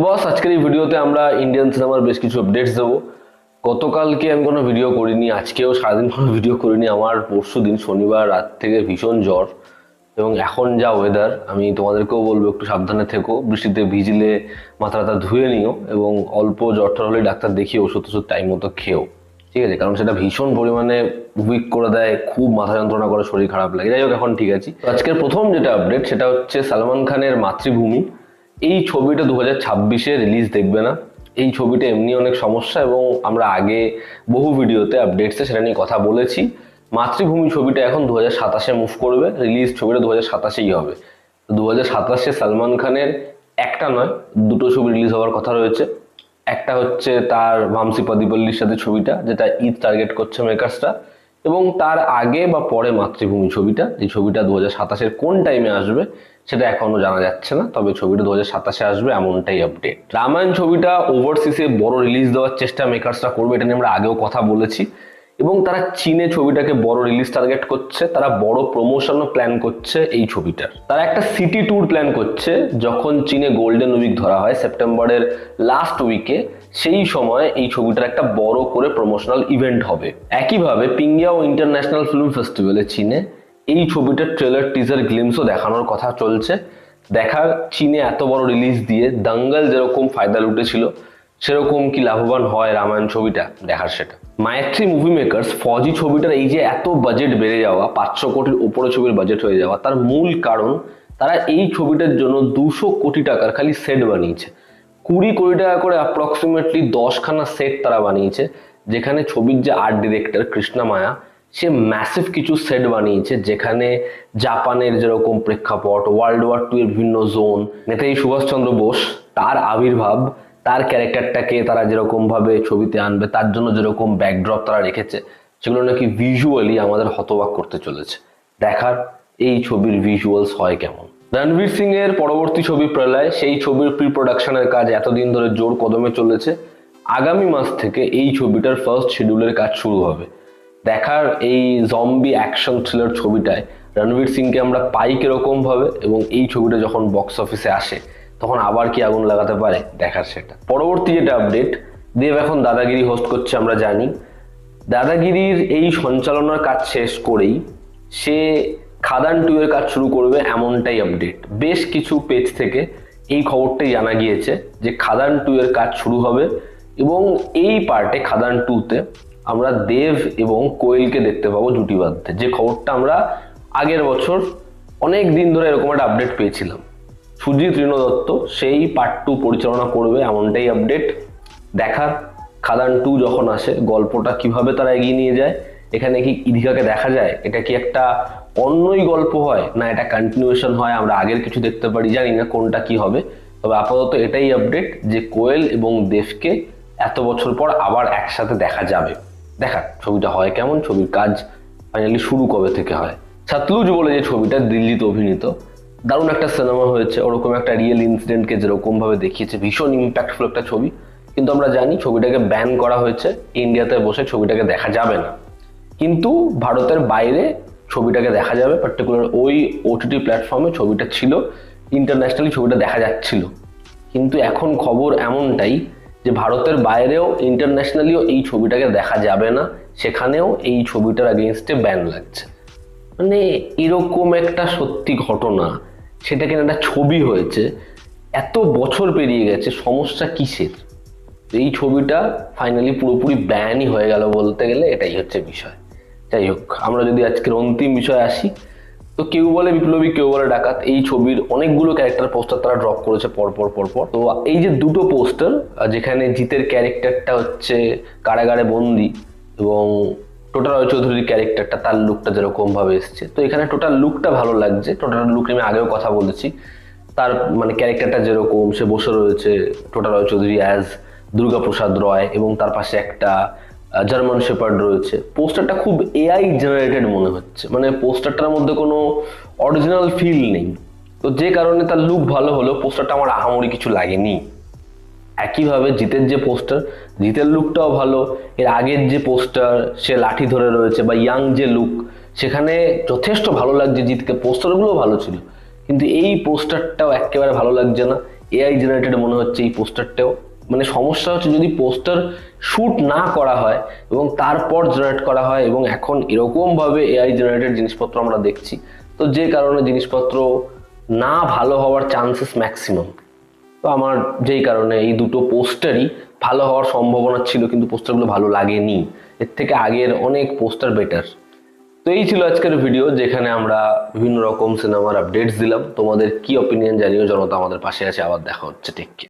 বস আজকের এই ভিডিওতে আমরা ইন্ডিয়ান সিনেমার বেশ কিছু আপডেটস দেবো। গতকালকে আমি কোনো ভিডিও করিনি, আজকেও সারাদিন কোনো ভিডিও করিনি। আমার পরশু দিন শনিবার রাত থেকে ভীষণ জ্বর, এবং এখন যা ওয়েদার আমি তোমাদেরকেও বলবো একটু সাবধানে থেকো। বৃষ্টিতে ভিজলে মাথা টাথা ধুয়ে নিও, এবং অল্প জ্বর টর হলে ডাক্তার দেখিয়ে ওষুধ টাইম মতো খেও, ঠিক আছে? কারণ সেটা ভীষণ পরিমাণে উইক করে দেয়, খুব মাথা যন্ত্রণা করে, শরীর খারাপ লাগে। যাই হোক, এখন ঠিক আছি। তো আজকের প্রথম যেটা আপডেট সেটা হচ্ছে সালমান খানের মাতৃভূমি। এই ছবিটা 2026-এ রিলিজ দেখবে না। এই ছবিটা এমনি অনেক সমস্যা, এবং আমরা আগে বহু ভিডিওতে আপডেটসে সেটা নিয়ে কথা বলেছি। মাতৃভূমি ছবিটা এখন 2027-এ মুভ করবে, রিলিজ ছবিটা 2027-এই হবে। 2027-এ সালমান খানের একটা নয়, দুটো ছবি রিলিজ হওয়ার কথা রয়েছে। একটা হচ্ছে তার ভামসি পাদিপল্লির সাথে ছবিটা, যেটা ঈদ টার্গেট করছে মেকার্সরা, এবং তার আগে বা পরে মাতৃভূমি ছবিটা। এই ছবিটা 2027-এর কোন টাইমে আসবে সেটা এখনো জানা যাচ্ছে না, তবে ছবিটা 2027-এ আসবে এমনটাই আপডেট। রামায়ণ ছবিটা ওভারসিসে বড় রিলিজ দেওয়ার চেষ্টা মেকার্সরা করবে, এটা নিয়ে আমরা আগেও কথা বলেছি। এবং তারা চীনে ছবিটাকে বড় রিলিজ টার্গেট করছে, তারা বড় প্রমোশনও প্ল্যান করছে এই ছবিটার। তারা একটা সিটি ট্যুর প্ল্যান করছে, যখন চীনে গোল্ডেন উইক ধরা হয় সেপ্টেম্বরের লাস্ট উইকে, সেই সময় এই ছবিটার একটা বড় করে প্রমোশনাল ইভেন্ট হবে। একইভাবে পিংয়াও ইন্টারন্যাশনাল ফিল্ম ফেস্টিভ্যালে চীনে এই ছবিটার ট্রেলার টিজার গ্লিমসও দেখানোর কথা চলছে। দেখার চীনে এত বড় রিলিজ দিয়ে দাঙ্গল যেরকম ফায়দা লুটেছিল, সেরকম কি লাভবান হয় রামায়ণ ছবিটা, দেখার সেটা। মায়াত্রী মুভি মেকার্স ফৌজি ছবিটার এই যে এত বাজেট বেড়ে যাওয়া, 500 কোটির উপরে ছবির বাজেট হয়ে যাওয়া, তার মূল কারণ তারা এই ছবিটার জন্য 200 কোটি টাকার খালি সেট বানিয়েছে। 20 কোটি টাকা করে অ্যাপ্রক্সিমেটলি 10খানা সেট তারা বানিয়েছে, যেখানে ছবির যে আর্ট ডিরেক্টর কৃষ্ণা মায়া, সে ম্যাসিভ কিছু সেট বানিয়েছে, যেখানে জাপানের যেরকম প্রেক্ষাপট, ওয়ার্ল্ড ওয়ার 2 এর বিভিন্ন জোন, নেতাজি সুভাষচন্দ্র বোস তার আবির্ভাব, তার ক্যারেক্টারটাকে তারা যেরকম ভাবে ছবিতে আনবে, তার জন্য যেরকম ব্যাকড্রপ তারা রেখেছে, সেগুলো নাকি ভিজুয়ালি আমাদের হতবাক করতে চলেছে। দেখার এই ছবির ভিজুয়ালস হয় কেমন। রণবীর সিং এর পরবর্তী ছবি প্রলয়, সেই ছবির প্রি প্রোডাকশনের কাজ এতদিন ধরে জোর কদমে চলেছে। আগামী মাস থেকে এই ছবিটার ফার্স্ট শিডিউলের কাজ শুরু হবে। দেখার এই জম্বি অ্যাকশন থ্রিলার ছবিটায় রণবীর সিংকে আমরা পাই কিরকম ভাবে, এবং এই ছবিটা যখন বক্স অফিসে আসে তখন আবার কি আগুন লাগাতে পারে, দেখার সেটা। পরবর্তী যেটা আপডেট, দেব এখন দাদাগিরি হোস্ট করছে আমরা জানি। দাদাগিরির এই সঞ্চালনার কাজ শেষ করেই সে খাদান 2 এর কাজ শুরু করবে, এমনটাই আপডেট। বেশ কিছু পেজ থেকে এই খবরটাই জানা গিয়েছে যে খাদান 2 এর কাজ শুরু হবে, এবং এই পার্টে খাদান 2-তে আমরা দেব এবং কোয়েলকে দেখতে পাবো জুটিবাঁধতে, যে খবরটা আমরা আগের বছর অনেক দিন ধরে এরকম একটা আপডেট পেয়েছিলাম। সুজিত ঋণ দত্ত সেই পার্ট 2 পরিচালনা করবে, এমনটাই আপডেট। দেখার খাদান 2 যখন আসে গল্পটা কিভাবে তারা এগিয়ে নিয়ে যায়। এখানে কি ইধিকাকে দেখা যায়, এটা কি একটা অন্যই গল্প হয়, না এটা কন্টিনিউয়েশন হয়, আমরা আগের কিছু দেখতে পারি, জানি না কোনটা কি হবে। তবে আপাতত এটাই আপডেট যে কোয়েল এবং দেবকে এত বছর পর আবার একসাথে দেখা যাবে। দেখার ছবিটা হয় কেমন, ছবির কাজ ফাইনালি শুরু কবে থেকে হয়। সাতলুজ বলে যে ছবিটা দিল্লিতে অভিনীত, দারুণ একটা সিনেমা হয়েছে। ওরকম একটা রিয়েল ইনসিডেন্টকে যেরকম ভাবে দেখিয়েছে, ভীষণ ইম্প্যাক্টফুল একটা ছবি। কিন্তু আমরা জানি ছবিটাকে ব্যান করা হয়েছে, ইন্ডিয়াতে বসে ছবিটাকে দেখা যাবে না, কিন্তু ভারতের বাইরে ছবিটাকে দেখা যাবে। পার্টিকুলার ওই ওটিটি প্ল্যাটফর্মে ছবিটা ছিল, ইন্টারন্যাশনালি ছবিটা দেখা যাচ্ছিল। কিন্তু এখন খবর এমনটাই যে ভারতের বাইরেও ইন্টারন্যাশনালিও এই ছবিটাকে দেখা যাবে না, সেখানেও এই ছবিটার এগেইনস্টে ব্যান লাগছে। মানে এরকম একটা সত্যি ঘটনা, সেটা কিনা একটা ছবি হয়েছে, এত বছর পেরিয়ে গেছে, সমস্যা কিসের? এই ছবিটা ফাইনালি পুরোপুরি ব্যানই হয়ে গেল বলতে গেলে, এটাই হচ্ছে বিষয়। যাই হোক, আমরা যদি আজকের অন্তিম বিষয়ে আসি, তো কেউ বলে বিপ্লবী, কেউ বলে ডাকাত। এই ছবির অনেকগুলো ক্যারেক্টার পোস্টার তারা ড্রপ করেছে পরপর। তো এই যে দুটো পোস্টার, যেখানে জিতের ক্যারেক্টারটা হচ্ছে কারাগারে বন্দি, এবং টোটা রয় চৌধুরীর ক্যারেক্টারটা, তার লুকটা যেরকম ভাবে এসছে, তো এখানে টোটাল লুকটা ভালো লাগছে। টোটাল লুক আমি আগেও কথা বলেছি, তার মানে ক্যারেক্টারটা যেরকম, সে বসে রয়েছে টোটা রয় চৌধুরী অ্যাজ দুর্গাপ্রসাদ রয়, এবং তার পাশে একটা জার্মান শেপার্ড রয়েছে। পোস্টারটা খুব এআই জেনারেটেড মনে হচ্ছে, মানে পোস্টারটার মধ্যে কোনো অরিজিনাল ফিল নেই। তো যে কারণে তার লুক ভালো হলেও পোস্টারটা আমার আহামরি কিছু লাগেনি। একইভাবে জিতের যে পোস্টার, জিতের লুকটাও ভালো। এর আগের যে পোস্টার, সে লাঠি ধরে রয়েছে, বা ইয়াং যে লুক, সেখানে যথেষ্ট ভালো লাগছে জিতকে, পোস্টারগুলো ভালো ছিল। কিন্তু এই পোস্টারটাও একেবারে ভালো লাগছে না। এআই জেনারেটেড মনে হচ্ছে এই পোস্টারটাও। মানে সমস্যা হচ্ছে যদি পোস্টার শ্যুট না করা হয় এবং তারপর জেনারেট করা হয়, এবং এখন এরকমভাবে এআই জেনারেটেড জিনিসপত্র আমরা দেখছি, তো যে কারণে জিনিসপত্র না ভালো হওয়ার চান্সেস ম্যাক্সিমাম। তো আমার যেই কারণে এই দুটো পোস্টারই ভালো হওয়ার সম্ভাবনা ছিল, কিন্তু পোস্টারগুলো ভালো লাগেনি। এর থেকে আগের অনেক পোস্টার বেটার। তো এই ছিল আজকের ভিডিও, যেখানে আমরা বিভিন্ন রকম সিনেমার আপডেটস দিলাম। তোমাদের কি অপিনিয়ন জানিও, জনতা আমাদের পাশে আছে। আবার দেখা হচ্ছে, টেক কেয়ার।